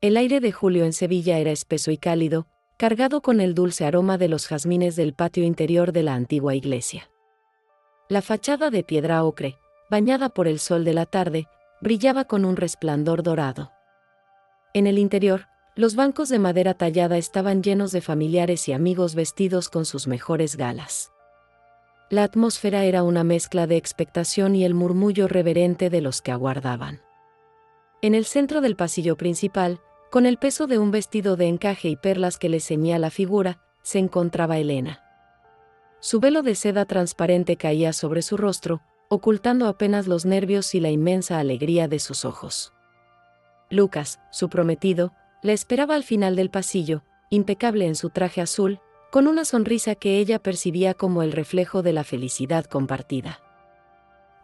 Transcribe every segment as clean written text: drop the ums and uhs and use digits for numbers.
El aire de julio en Sevilla era espeso y cálido, cargado con el dulce aroma de los jazmines del patio interior de la antigua iglesia. La fachada de piedra ocre, bañada por el sol de la tarde, brillaba con un resplandor dorado. En el interior, los bancos de madera tallada estaban llenos de familiares y amigos vestidos con sus mejores galas. La atmósfera era una mezcla de expectación y el murmullo reverente de los que aguardaban. En el centro del pasillo principal, con el peso de un vestido de encaje y perlas que le ceñía la figura, se encontraba Elena. Su velo de seda transparente caía sobre su rostro, ocultando apenas los nervios y la inmensa alegría de sus ojos. Lucas, su prometido, la esperaba al final del pasillo, impecable en su traje azul, con una sonrisa que ella percibía como el reflejo de la felicidad compartida.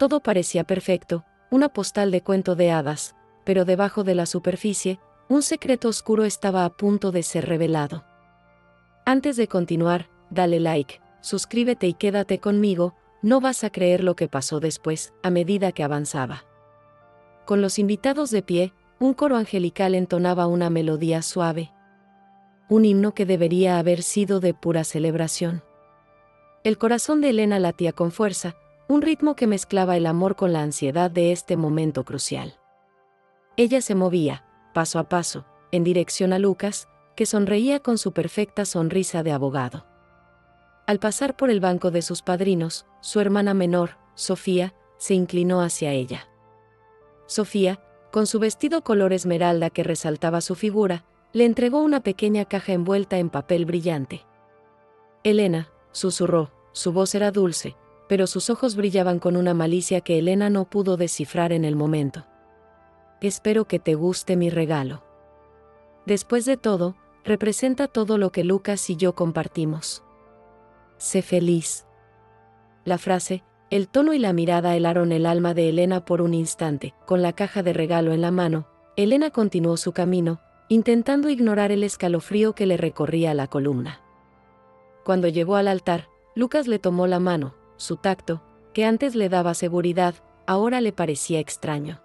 Todo parecía perfecto, una postal de cuento de hadas, pero debajo de la superficie, un secreto oscuro estaba a punto de ser revelado. Antes de continuar, dale like, suscríbete y quédate conmigo, no vas a creer lo que pasó después, a medida que avanzaba. Con los invitados de pie, un coro angelical entonaba una melodía suave. Un himno que debería haber sido de pura celebración. El corazón de Elena latía con fuerza, un ritmo que mezclaba el amor con la ansiedad de este momento crucial. Ella se movía, paso a paso, en dirección a Lucas, que sonreía con su perfecta sonrisa de abogado. Al pasar por el banco de sus padrinos, su hermana menor, Sofía, se inclinó hacia ella. Sofía, con su vestido color esmeralda que resaltaba su figura, le entregó una pequeña caja envuelta en papel brillante. Elena, susurró, su voz era dulce, pero sus ojos brillaban con una malicia que Elena no pudo descifrar en el momento. Espero que te guste mi regalo. Después de todo, representa todo lo que Lucas y yo compartimos. Sé feliz. La frase, el tono y la mirada helaron el alma de Elena por un instante. Con la caja de regalo en la mano, Elena continuó su camino, intentando ignorar el escalofrío que le recorría la columna. Cuando llegó al altar, Lucas le tomó la mano. Su tacto, que antes le daba seguridad, ahora le parecía extraño.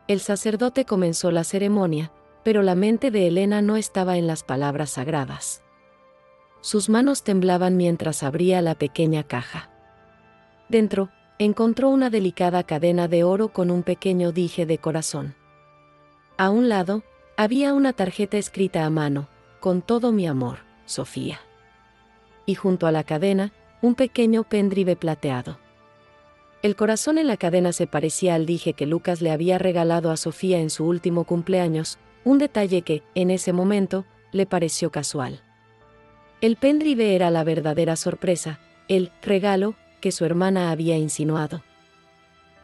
El sacerdote comenzó la ceremonia, pero la mente de Elena no estaba en las palabras sagradas. Sus manos temblaban mientras abría la pequeña caja. Dentro, encontró una delicada cadena de oro con un pequeño dije de corazón. A un lado, había una tarjeta escrita a mano, con todo mi amor, Sofía. Y junto a la cadena, un pequeño pendrive plateado. El corazón en la cadena se parecía al dije que Lucas le había regalado a Sofía en su último cumpleaños, un detalle que, en ese momento, le pareció casual. El pendrive era la verdadera sorpresa, el regalo que su hermana había insinuado.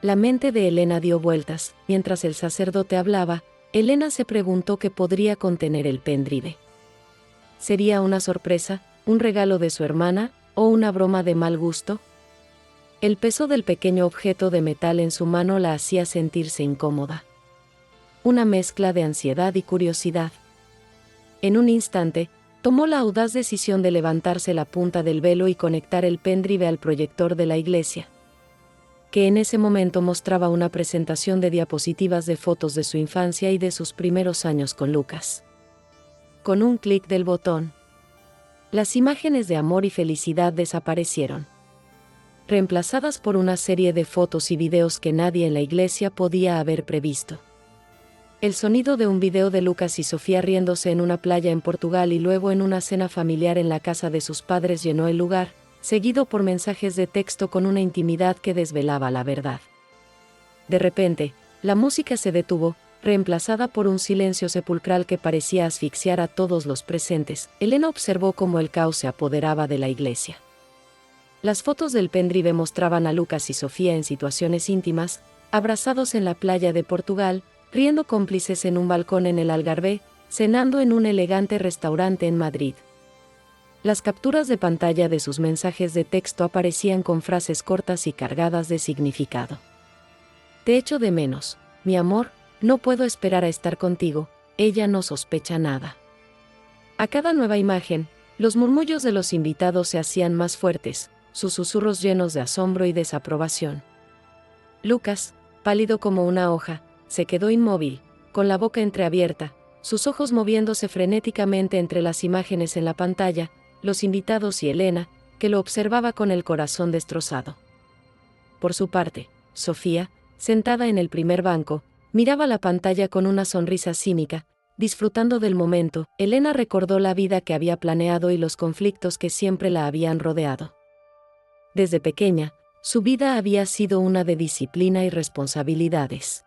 La mente de Elena dio vueltas. Mientras el sacerdote hablaba, Elena se preguntó qué podría contener el pendrive. ¿Sería una sorpresa, un regalo de su hermana, o una broma de mal gusto? El peso del pequeño objeto de metal en su mano la hacía sentirse incómoda. Una mezcla de ansiedad y curiosidad. En un instante, tomó la audaz decisión de levantarse la punta del velo y conectar el pendrive al proyector de la iglesia, que en ese momento mostraba una presentación de diapositivas de fotos de su infancia y de sus primeros años con Lucas. Con un clic del botón, las imágenes de amor y felicidad desaparecieron, reemplazadas por una serie de fotos y videos que nadie en la iglesia podía haber previsto. El sonido de un video de Lucas y Sofía riéndose en una playa en Portugal y luego en una cena familiar en la casa de sus padres llenó el lugar, seguido por mensajes de texto con una intimidad que desvelaba la verdad. De repente, la música se detuvo, reemplazada por un silencio sepulcral que parecía asfixiar a todos los presentes. Elena observó cómo el caos se apoderaba de la iglesia. Las fotos del pendrive mostraban a Lucas y Sofía en situaciones íntimas, abrazados en la playa de Portugal, riendo cómplices en un balcón en el Algarve, cenando en un elegante restaurante en Madrid. Las capturas de pantalla de sus mensajes de texto aparecían con frases cortas y cargadas de significado. Te echo de menos, mi amor, no puedo esperar a estar contigo, ella no sospecha nada. A cada nueva imagen, los murmullos de los invitados se hacían más fuertes, sus susurros llenos de asombro y desaprobación. Lucas, pálido como una hoja, se quedó inmóvil, con la boca entreabierta, sus ojos moviéndose frenéticamente entre las imágenes en la pantalla, los invitados y Elena, que lo observaba con el corazón destrozado. Por su parte, Sofía, sentada en el primer banco, miraba la pantalla con una sonrisa cínica, disfrutando del momento. Elena recordó la vida que había planeado y los conflictos que siempre la habían rodeado. Desde pequeña, su vida había sido una de disciplina y responsabilidades.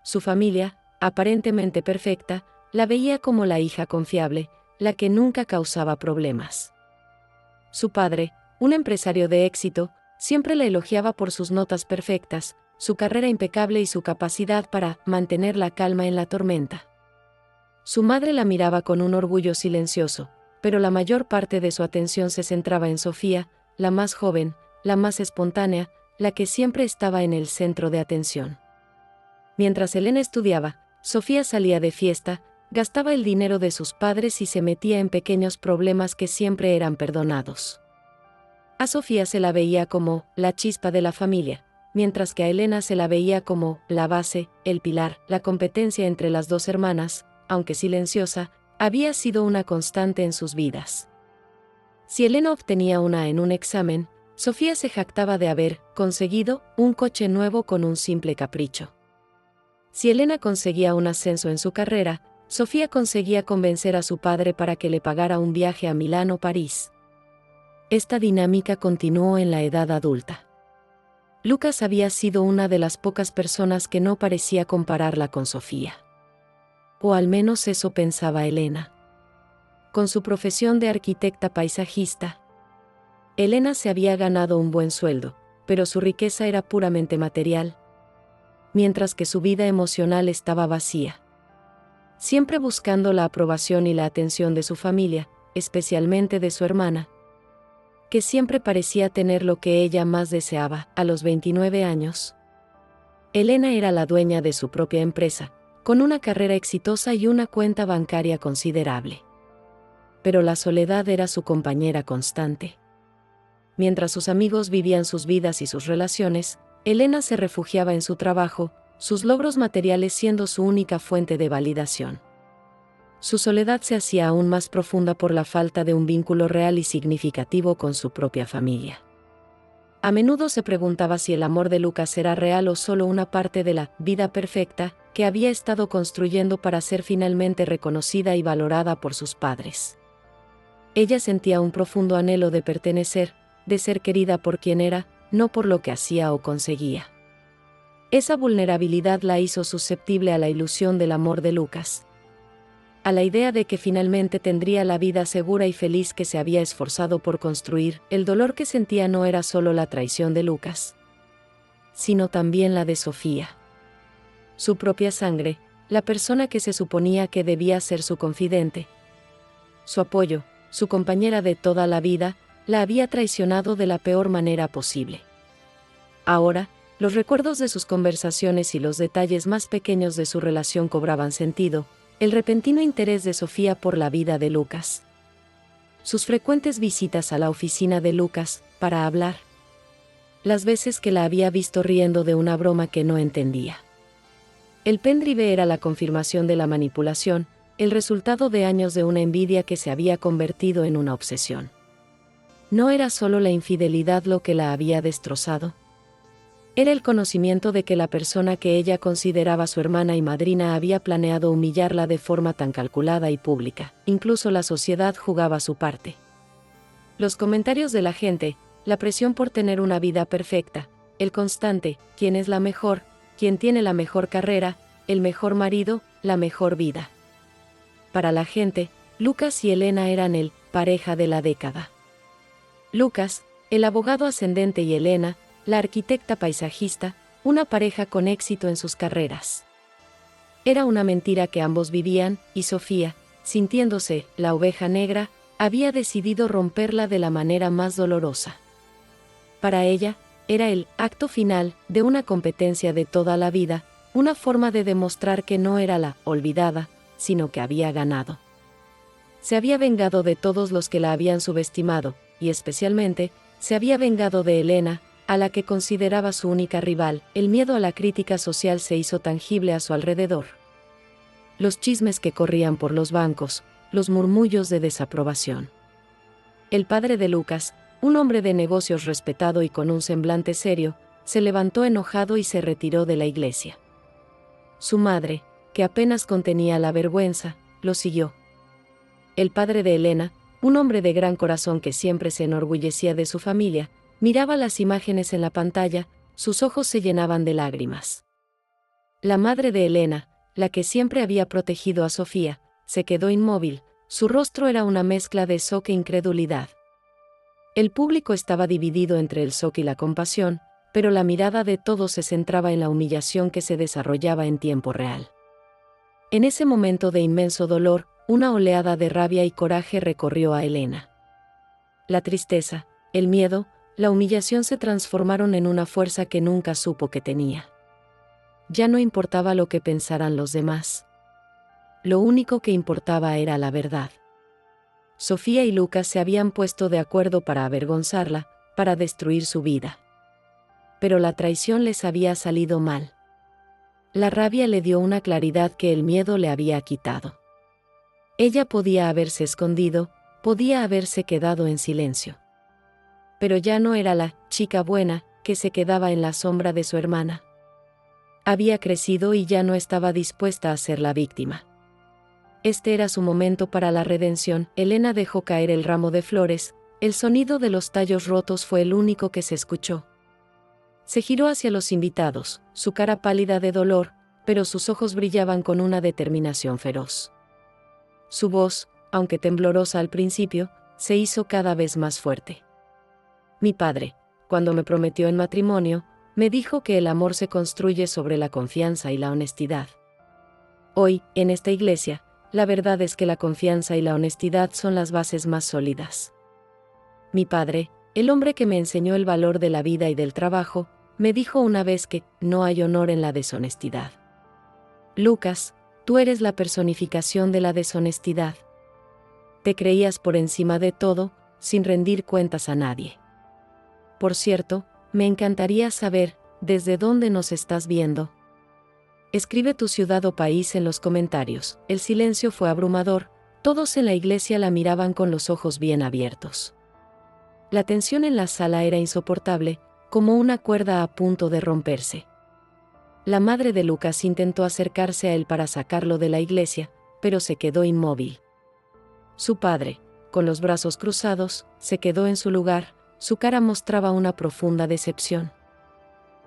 Su familia, aparentemente perfecta, la veía como la hija confiable, la que nunca causaba problemas. Su padre, un empresario de éxito, siempre la elogiaba por sus notas perfectas, su carrera impecable y su capacidad para mantener la calma en la tormenta. Su madre la miraba con un orgullo silencioso, pero la mayor parte de su atención se centraba en Sofía, la más joven, la más espontánea, la que siempre estaba en el centro de atención. Mientras Elena estudiaba, Sofía salía de fiesta, gastaba el dinero de sus padres y se metía en pequeños problemas que siempre eran perdonados. A Sofía se la veía como la chispa de la familia, mientras que a Elena se la veía como la base, el pilar. La competencia entre las dos hermanas, aunque silenciosa, había sido una constante en sus vidas. Si Elena obtenía una en un examen, Sofía se jactaba de haber conseguido un coche nuevo con un simple capricho. Si Elena conseguía un ascenso en su carrera, Sofía conseguía convencer a su padre para que le pagara un viaje a Milán o París. Esta dinámica continuó en la edad adulta. Lucas había sido una de las pocas personas que no parecía compararla con Sofía. O al menos eso pensaba Elena. Con su profesión de arquitecta paisajista, Elena se había ganado un buen sueldo, pero su riqueza era puramente material, mientras que su vida emocional estaba vacía. Siempre buscando la aprobación y la atención de su familia, especialmente de su hermana, que siempre parecía tener lo que ella más deseaba. A los 29 años, Elena era la dueña de su propia empresa, con una carrera exitosa y una cuenta bancaria considerable. Pero la soledad era su compañera constante. Mientras sus amigos vivían sus vidas y sus relaciones, Elena se refugiaba en su trabajo, sus logros materiales siendo su única fuente de validación. Su soledad se hacía aún más profunda por la falta de un vínculo real y significativo con su propia familia. A menudo se preguntaba si el amor de Lucas era real o solo una parte de la vida perfecta que había estado construyendo para ser finalmente reconocida y valorada por sus padres. Ella sentía un profundo anhelo de pertenecer, de ser querida por quien era, no por lo que hacía o conseguía. Esa vulnerabilidad la hizo susceptible a la ilusión del amor de Lucas, a la idea de que finalmente tendría la vida segura y feliz que se había esforzado por construir. El dolor que sentía no era solo la traición de Lucas, sino también la de Sofía. Su propia sangre, la persona que se suponía que debía ser su confidente, su apoyo, su compañera de toda la vida, la había traicionado de la peor manera posible. Ahora, los recuerdos de sus conversaciones y los detalles más pequeños de su relación cobraban sentido. El repentino interés de Sofía por la vida de Lucas. Sus frecuentes visitas a la oficina de Lucas, para hablar. Las veces que la había visto riendo de una broma que no entendía. El pendrive era la confirmación de la manipulación, el resultado de años de una envidia que se había convertido en una obsesión. No era solo la infidelidad lo que la había destrozado. Era el conocimiento de que la persona que ella consideraba su hermana y madrina había planeado humillarla de forma tan calculada y pública. Incluso la sociedad jugaba su parte. Los comentarios de la gente, la presión por tener una vida perfecta, el constante, quién es la mejor, quién tiene la mejor carrera, el mejor marido, la mejor vida. Para la gente, Lucas y Elena eran el pareja de la década. Lucas, el abogado ascendente, y Elena, la arquitecta paisajista, una pareja con éxito en sus carreras. Era una mentira que ambos vivían, y Sofía, sintiéndose la oveja negra, había decidido romperla de la manera más dolorosa. Para ella, era el acto final de una competencia de toda la vida, una forma de demostrar que no era la olvidada, sino que había ganado. Se había vengado de todos los que la habían subestimado, y especialmente, se había vengado de Elena, a la que consideraba su única rival. El miedo a la crítica social se hizo tangible a su alrededor. los chismes que corrían por los bancos, los murmullos de desaprobación. El padre de Lucas, un hombre de negocios respetado y con un semblante serio, se levantó enojado y se retiró de la iglesia. Su madre, que apenas contenía la vergüenza, lo siguió. El padre de Elena, un hombre de gran corazón que siempre se enorgullecía de su familia, miraba las imágenes en la pantalla, sus ojos se llenaban de lágrimas. La madre de Elena, la que siempre había protegido a Sofía, se quedó inmóvil, su rostro era una mezcla de shock e incredulidad. El público estaba dividido entre el shock y la compasión, pero la mirada de todos se centraba en la humillación que se desarrollaba en tiempo real. En ese momento de inmenso dolor, una oleada de rabia y coraje recorrió a Elena. La tristeza, el miedo, la humillación se transformaron en una fuerza que nunca supo que tenía. Ya no importaba lo que pensaran los demás. Lo único que importaba era la verdad. Sofía y Lucas se habían puesto de acuerdo para avergonzarla, para destruir su vida. Pero la traición les había salido mal. La rabia le dio una claridad que el miedo le había quitado. Ella podía haberse escondido, podía haberse quedado en silencio. Pero ya no era la chica buena que se quedaba en la sombra de su hermana. Había crecido y ya no estaba dispuesta a ser la víctima. Este era su momento para la redención. Elena dejó caer el ramo de flores, el sonido de los tallos rotos fue el único que se escuchó. Se giró hacia los invitados, su cara pálida de dolor, pero sus ojos brillaban con una determinación feroz. Su voz, aunque temblorosa al principio, se hizo cada vez más fuerte. Mi padre, cuando me prometió en matrimonio, me dijo que el amor se construye sobre la confianza y la honestidad. Hoy, en esta iglesia, la verdad es que la confianza y la honestidad son las bases más sólidas. Mi padre, el hombre que me enseñó el valor de la vida y del trabajo, me dijo una vez que no hay honor en la deshonestidad. Lucas, tú eres la personificación de la deshonestidad. Te creías por encima de todo, sin rendir cuentas a nadie. Por cierto, me encantaría saber, ¿desde dónde nos estás viendo? Escribe tu ciudad o país en los comentarios. El silencio fue abrumador, todos en la iglesia la miraban con los ojos bien abiertos. La tensión en la sala era insoportable, como una cuerda a punto de romperse. La madre de Lucas intentó acercarse a él para sacarlo de la iglesia, pero se quedó inmóvil. Su padre, con los brazos cruzados, se quedó en su lugar, su cara mostraba una profunda decepción.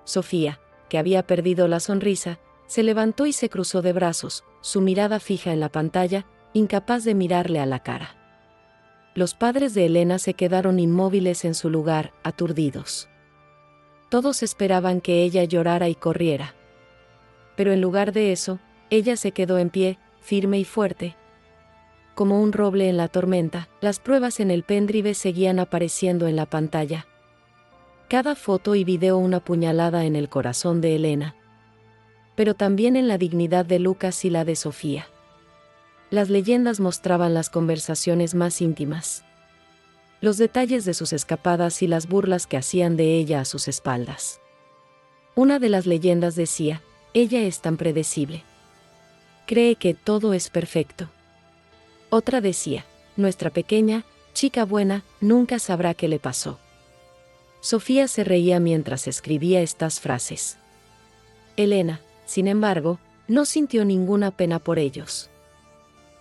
Sofía, que había perdido la sonrisa, se levantó y se cruzó de brazos, su mirada fija en la pantalla, incapaz de mirarle a la cara. Los padres de Elena se quedaron inmóviles en su lugar, aturdidos. Todos esperaban que ella llorara y corriera. Pero en lugar de eso, ella se quedó en pie, firme y fuerte. Como un roble en la tormenta, las pruebas en el pendrive seguían apareciendo en la pantalla. Cada foto y video una puñalada en el corazón de Elena. Pero también en la dignidad de Lucas y la de Sofía. Las leyendas mostraban las conversaciones más íntimas. Los detalles de sus escapadas y las burlas que hacían de ella a sus espaldas. Una de las leyendas decía, ella es tan predecible. Cree que todo es perfecto. Otra decía, nuestra pequeña, chica buena, nunca sabrá qué le pasó. Sofía se reía mientras escribía estas frases. Elena, sin embargo, no sintió ninguna pena por ellos.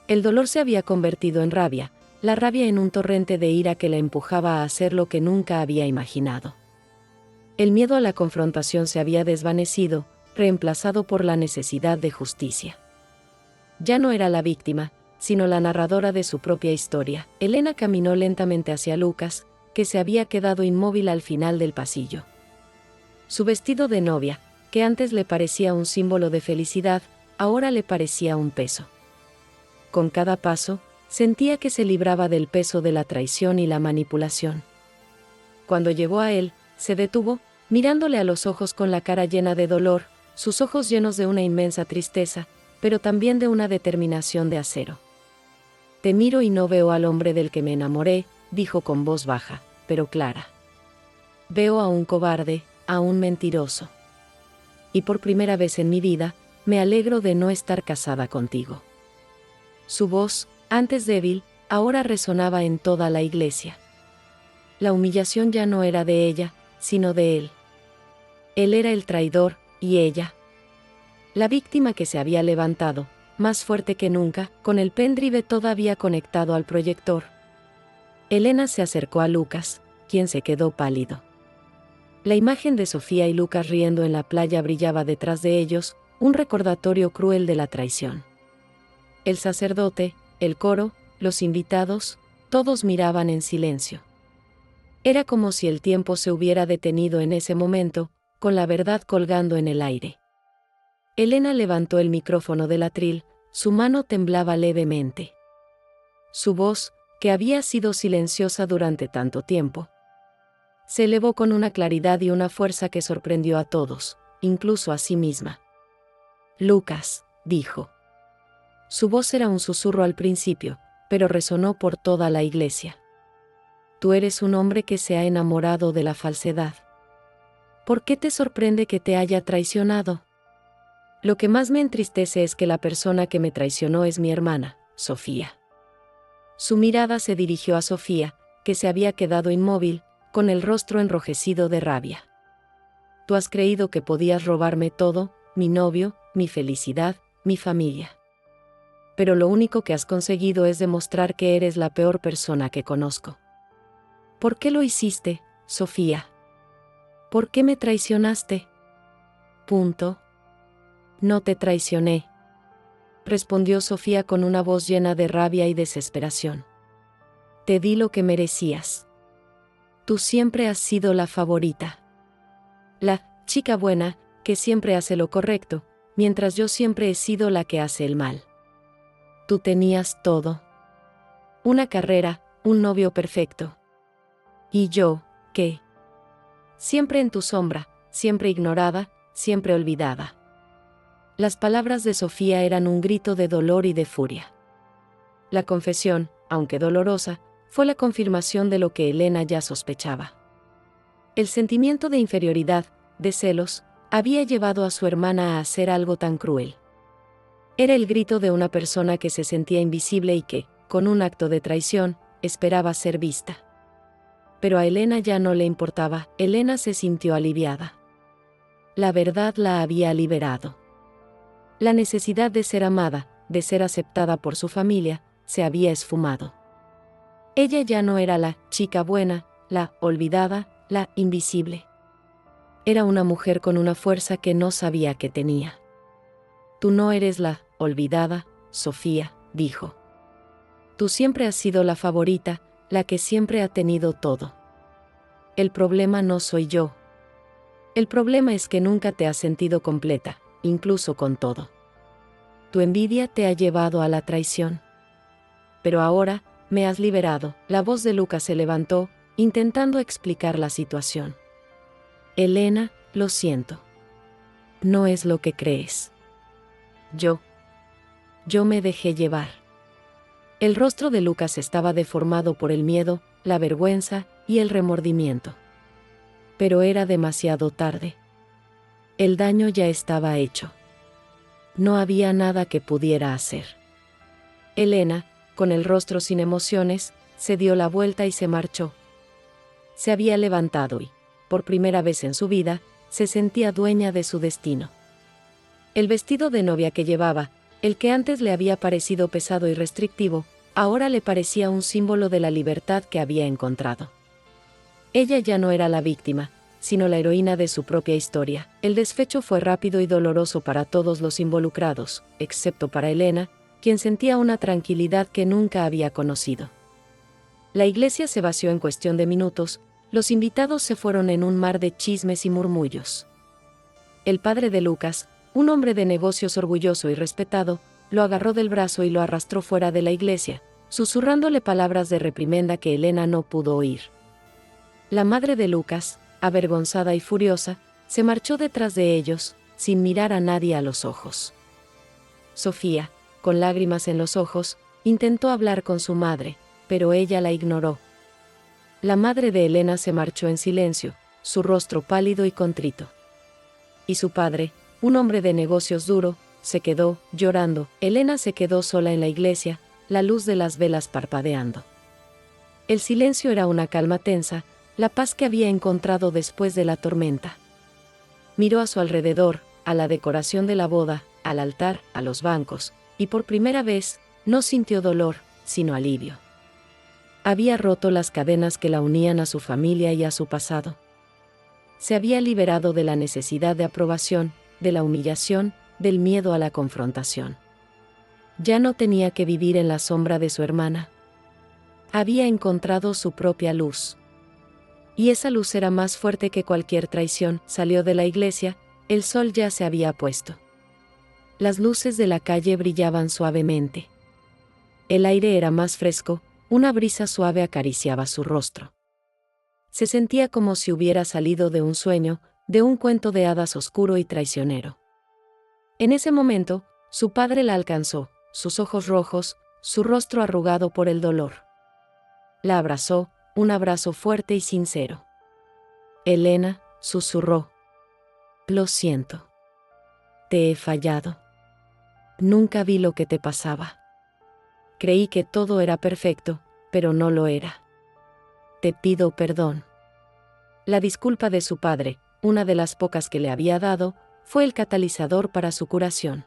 El dolor se había convertido en rabia, la rabia en un torrente de ira que la empujaba a hacer lo que nunca había imaginado. El miedo a la confrontación se había desvanecido, reemplazado por la necesidad de justicia. Ya no era la víctima, sino la narradora de su propia historia. Elena caminó lentamente hacia Lucas, que se había quedado inmóvil al final del pasillo. Su vestido de novia, que antes le parecía un símbolo de felicidad, ahora le parecía un peso. Con cada paso, sentía que se libraba del peso de la traición y la manipulación. Cuando llegó a él, se detuvo, mirándole a los ojos con la cara llena de dolor, sus ojos llenos de una inmensa tristeza, pero también de una determinación de acero. Te miro y no veo al hombre del que me enamoré, dijo con voz baja, pero clara. Veo a un cobarde, a un mentiroso. Y por primera vez en mi vida, me alegro de no estar casada contigo. Su voz, antes débil, ahora resonaba en toda la iglesia. La humillación ya no era de ella, sino de él. Él era el traidor, y ella, la víctima que se había levantado, más fuerte que nunca, con el pendrive todavía conectado al proyector. Elena se acercó a Lucas, quien se quedó pálido. La imagen de Sofía y Lucas riendo en la playa brillaba detrás de ellos, un recordatorio cruel de la traición. El sacerdote, el coro, los invitados, todos miraban en silencio. Era como si el tiempo se hubiera detenido en ese momento, con la verdad colgando en el aire. Elena levantó el micrófono del atril, su mano temblaba levemente. Su voz, que había sido silenciosa durante tanto tiempo, se elevó con una claridad y una fuerza que sorprendió a todos, incluso a sí misma. Lucas, dijo. Su voz era un susurro al principio, pero resonó por toda la iglesia. Tú eres un hombre que se ha enamorado de la falsedad. ¿Por qué te sorprende que te haya traicionado? Lo que más me entristece es que la persona que me traicionó es mi hermana, Sofía. Su mirada se dirigió a Sofía, que se había quedado inmóvil, con el rostro enrojecido de rabia. Tú has creído que podías robarme todo, mi novio, mi felicidad, mi familia. Pero lo único que has conseguido es demostrar que eres la peor persona que conozco. ¿Por qué lo hiciste, Sofía? ¿Por qué me traicionaste? Punto. No te traicioné, respondió Sofía con una voz llena de rabia y desesperación. Te di lo que merecías. Tú siempre has sido la favorita. La chica buena, que siempre hace lo correcto, mientras yo siempre he sido la que hace el mal. Tú tenías todo. Una carrera, un novio perfecto. ¿Y yo, qué? Siempre en tu sombra, siempre ignorada, siempre olvidada. Las palabras de Sofía eran un grito de dolor y de furia. La confesión, aunque dolorosa, fue la confirmación de lo que Elena ya sospechaba. El sentimiento de inferioridad, de celos, había llevado a su hermana a hacer algo tan cruel. Era el grito de una persona que se sentía invisible y que, con un acto de traición, esperaba ser vista. Pero a Elena ya no le importaba, Elena se sintió aliviada. La verdad la había liberado. La necesidad de ser amada, de ser aceptada por su familia, se había esfumado. Ella ya no era la chica buena, la olvidada, la invisible. Era una mujer con una fuerza que no sabía que tenía. Tú no eres la olvidada, Sofía, dijo. Tú siempre has sido la favorita, la que siempre ha tenido todo. El problema no soy yo. El problema es que nunca te has sentido completa, incluso con todo. Tu envidia te ha llevado a la traición. Pero ahora, me has liberado. La voz de Lucas se levantó, intentando explicar la situación. Elena, lo siento. No es lo que crees. Yo me dejé llevar. El rostro de Lucas estaba deformado por el miedo, la vergüenza y el remordimiento. Pero era demasiado tarde. El daño ya estaba hecho. No había nada que pudiera hacer. Elena, con el rostro sin emociones, se dio la vuelta y se marchó. Se había levantado y, por primera vez en su vida, se sentía dueña de su destino. El vestido de novia que llevaba, el que antes le había parecido pesado y restrictivo, ahora le parecía un símbolo de la libertad que había encontrado. Ella ya no era la víctima, sino la heroína de su propia historia. El desfecho fue rápido y doloroso para todos los involucrados, excepto para Elena, quien sentía una tranquilidad que nunca había conocido. La iglesia se vació en cuestión de minutos, los invitados se fueron en un mar de chismes y murmullos. El padre de Lucas, un hombre de negocios orgulloso y respetado, lo agarró del brazo y lo arrastró fuera de la iglesia, susurrándole palabras de reprimenda que Elena no pudo oír. La madre de Lucas, avergonzada y furiosa, se marchó detrás de ellos, sin mirar a nadie a los ojos. Sofía, con lágrimas en los ojos, intentó hablar con su madre, pero ella la ignoró. La madre de Elena se marchó en silencio, su rostro pálido y contrito. Y su padre, un hombre de negocios duro, se quedó, llorando. Elena se quedó sola en la iglesia, la luz de las velas parpadeando. El silencio era una calma tensa, la paz que había encontrado después de la tormenta. Miró a su alrededor, a la decoración de la boda, al altar, a los bancos, y por primera vez, no sintió dolor, sino alivio. Había roto las cadenas que la unían a su familia y a su pasado. Se había liberado de la necesidad de aprobación, de la humillación, del miedo a la confrontación. Ya no tenía que vivir en la sombra de su hermana. Había encontrado su propia luz. Y esa luz era más fuerte que cualquier traición. Salió de la iglesia, el sol ya se había puesto. Las luces de la calle brillaban suavemente. El aire era más fresco, una brisa suave acariciaba su rostro. Se sentía como si hubiera salido de un sueño, de un cuento de hadas oscuro y traicionero. En ese momento, su padre la alcanzó, sus ojos rojos, su rostro arrugado por el dolor. La abrazó, un abrazo fuerte y sincero. Elena, susurró. Lo siento. Te he fallado. Nunca vi lo que te pasaba. Creí que todo era perfecto, pero no lo era. Te pido perdón. La disculpa de su padre, una de las pocas que le había dado, fue el catalizador para su curación.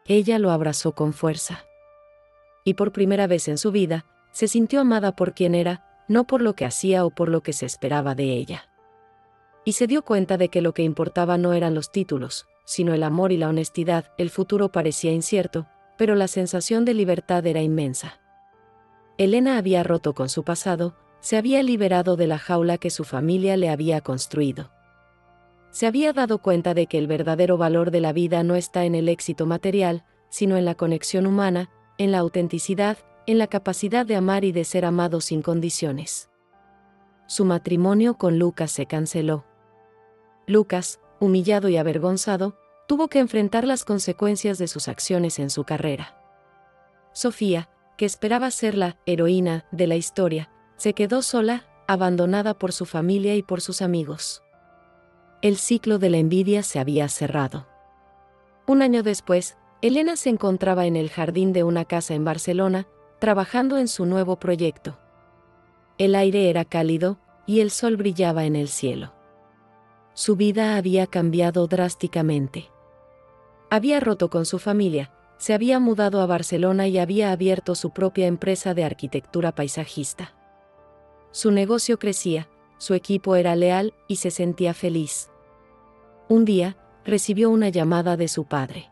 Ella lo abrazó con fuerza. Y por primera vez en su vida, se sintió amada por quien era, no por lo que hacía o por lo que se esperaba de ella. Y se dio cuenta de que lo que importaba no eran los títulos, sino el amor y la honestidad. El futuro parecía incierto, pero la sensación de libertad era inmensa. Elena había roto con su pasado, se había liberado de la jaula que su familia le había construido. Se había dado cuenta de que el verdadero valor de la vida no está en el éxito material, sino en la conexión humana, en la autenticidad, en la capacidad de amar y de ser amado sin condiciones. Su matrimonio con Lucas se canceló. Lucas, humillado y avergonzado, tuvo que enfrentar las consecuencias de sus acciones en su carrera. Sofía, que esperaba ser la heroína de la historia, se quedó sola, abandonada por su familia y por sus amigos. El ciclo de la envidia se había cerrado. Un año después, Elena se encontraba en el jardín de una casa en Barcelona, trabajando en su nuevo proyecto. El aire era cálido, y el sol brillaba en el cielo. Su vida había cambiado drásticamente. Había roto con su familia, se había mudado a Barcelona y había abierto su propia empresa de arquitectura paisajista. Su negocio crecía, su equipo era leal y se sentía feliz. Un día, recibió una llamada de su padre.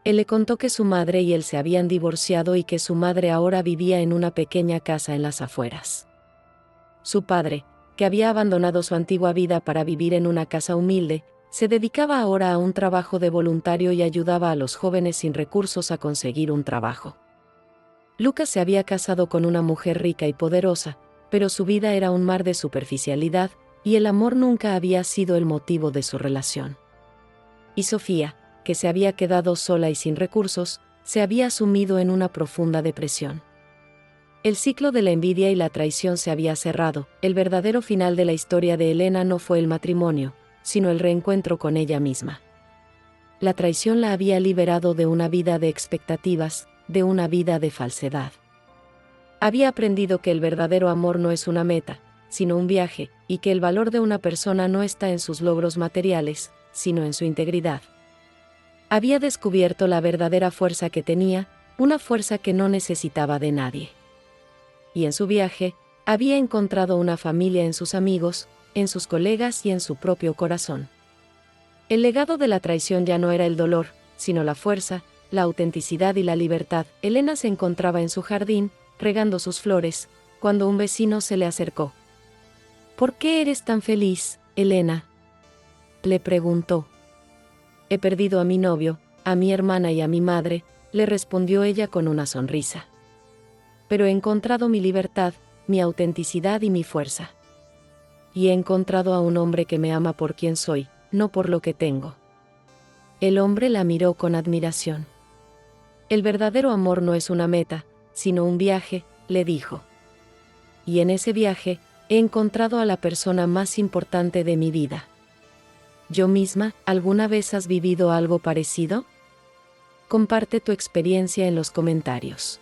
Él le contó que su madre y él se habían divorciado y que su madre ahora vivía en una pequeña casa en las afueras. Su padre, que había abandonado su antigua vida para vivir en una casa humilde, se dedicaba ahora a un trabajo de voluntario y ayudaba a los jóvenes sin recursos a conseguir un trabajo. Lucas se había casado con una mujer rica y poderosa, pero su vida era un mar de superficialidad, y el amor nunca había sido el motivo de su relación. Y Sofía, que se había quedado sola y sin recursos, se había sumido en una profunda depresión. El ciclo de la envidia y la traición se había cerrado. El verdadero final de la historia de Elena no fue el matrimonio, sino el reencuentro con ella misma. La traición la había liberado de una vida de expectativas, de una vida de falsedad. Había aprendido que el verdadero amor no es una meta, sino un viaje, y que el valor de una persona no está en sus logros materiales, sino en su integridad. Había descubierto la verdadera fuerza que tenía, una fuerza que no necesitaba de nadie. Y en su viaje, había encontrado una familia en sus amigos, en sus colegas y en su propio corazón. El legado de la traición ya no era el dolor, sino la fuerza, la autenticidad y la libertad. Elena se encontraba en su jardín, regando sus flores, cuando un vecino se le acercó. ¿Por qué eres tan feliz, Elena?, le preguntó. He perdido a mi novio, a mi hermana y a mi madre, le respondió ella con una sonrisa. Pero he encontrado mi libertad, mi autenticidad y mi fuerza. Y he encontrado a un hombre que me ama por quien soy, no por lo que tengo. El hombre la miró con admiración. El verdadero amor no es una meta, sino un viaje, le dijo. Y en ese viaje, he encontrado a la persona más importante de mi vida. ¿Yo misma, alguna vez has vivido algo parecido? Comparte tu experiencia en los comentarios.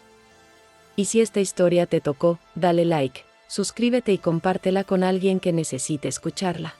Y si esta historia te tocó, dale like, suscríbete y compártela con alguien que necesite escucharla.